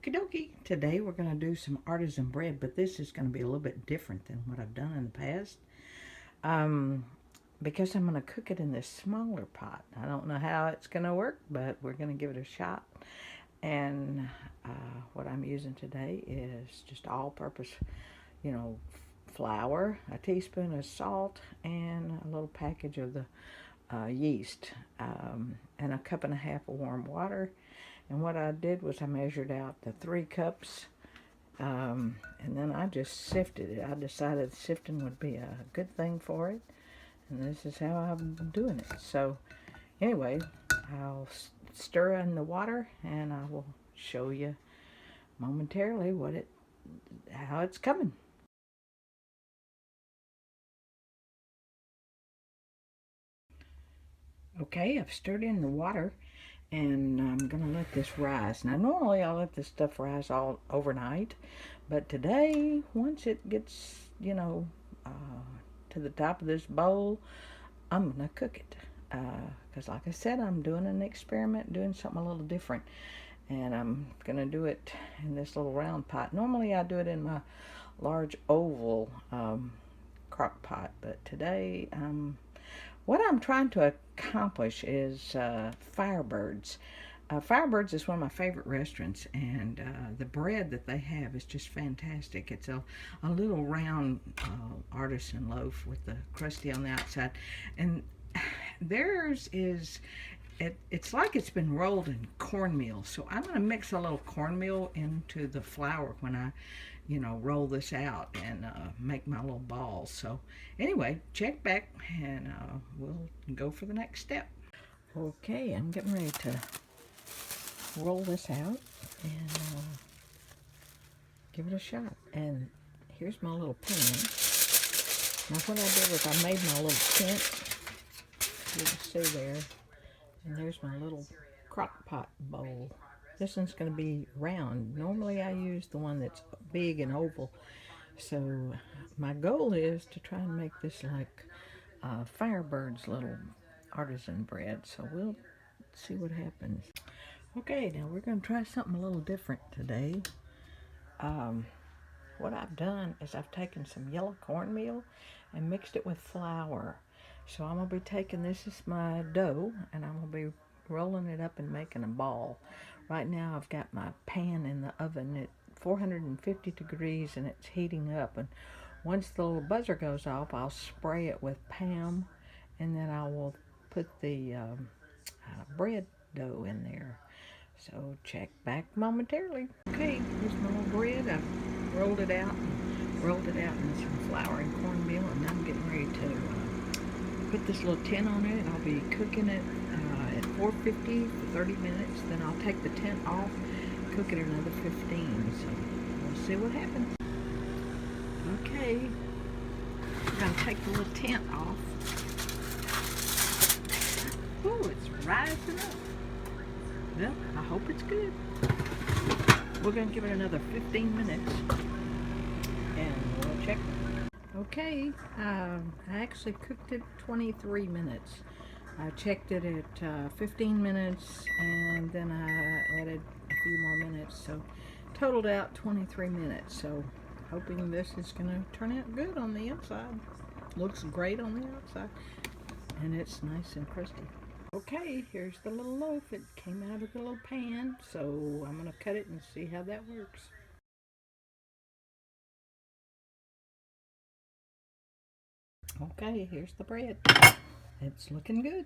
Okie dokie. Today we're going to do some artisan bread, but this is going to be a little bit different than what I've done in the past. Because I'm going to cook it in this smaller pot. I don't know how it's going to work, but we're going to give it a shot. And what I'm using today is just all-purpose, flour, a teaspoon of salt, and a little package of the yeast, and a cup and a half of warm water. And what I did was I measured out the 3 cups, and then I just sifted it. I decided sifting would be a good thing for it, and this is how I'm doing it. So anyway, I'll stir in the water, and I will show you momentarily how it's coming. Okay, I've stirred in the water, and I'm gonna let this rise. Now normally I let this stuff rise all overnight, but today, once it gets to the top of this bowl, I'm gonna cook it, because like I said, I'm doing an experiment, doing something a little different, and I'm gonna do it in this little round pot. Normally I do it in my large oval crock pot, but today what I'm trying to accomplish is Firebirds. Firebirds is one of my favorite restaurants, and the bread that they have is just fantastic. It's a little round artisan loaf with the crusty on the outside, and theirs is, it's like it's been rolled in cornmeal. So I'm going to mix a little cornmeal into the flour when I roll this out and make my little balls. So anyway, check back, and we'll go for the next step. Okay, I'm getting ready to roll this out and give it a shot. And here's my little pan. Now what I did was I made my little tent. You can see there. And there's my little crock pot bowl. This one's going to be round. Normally I use the one that's big and oval. So my goal is to try and make this like Firebird's little artisan bread. So we'll see what happens. Okay, now we're going to try something a little different today. What I've done is I've taken some yellow cornmeal and mixed it with flour. So I'm going to be taking this as my dough, and I'm going to be rolling it up and making a ball. Right now I've got my pan in the oven at 450 degrees, and it's heating up. And once the little buzzer goes off, I'll spray it with Pam, and then I will put the bread dough in there. So check back momentarily. Okay, here's my little bread. I've rolled it out in some flour and cornmeal, and I'm getting ready to put this little tin on it. I'll be cooking it at 450 for 30 minutes. Then I'll take the tent off, cook it another 15. So we'll see what happens. Okay, we're gonna take the little tent off. Ooh, it's rising up. Well, I hope it's good. We're going to give it another 15 minutes, and we'll check. Okay, I actually cooked it 23 minutes. I checked it at 15 minutes, and then I added a few more minutes, so totaled out 23 minutes. So hoping this is going to turn out good on the inside. Looks great on the outside, and it's nice and crusty. Okay, here's the little loaf. It came out of the little pan, so I'm going to cut it and see how that works. Okay, here's the bread. It's looking good.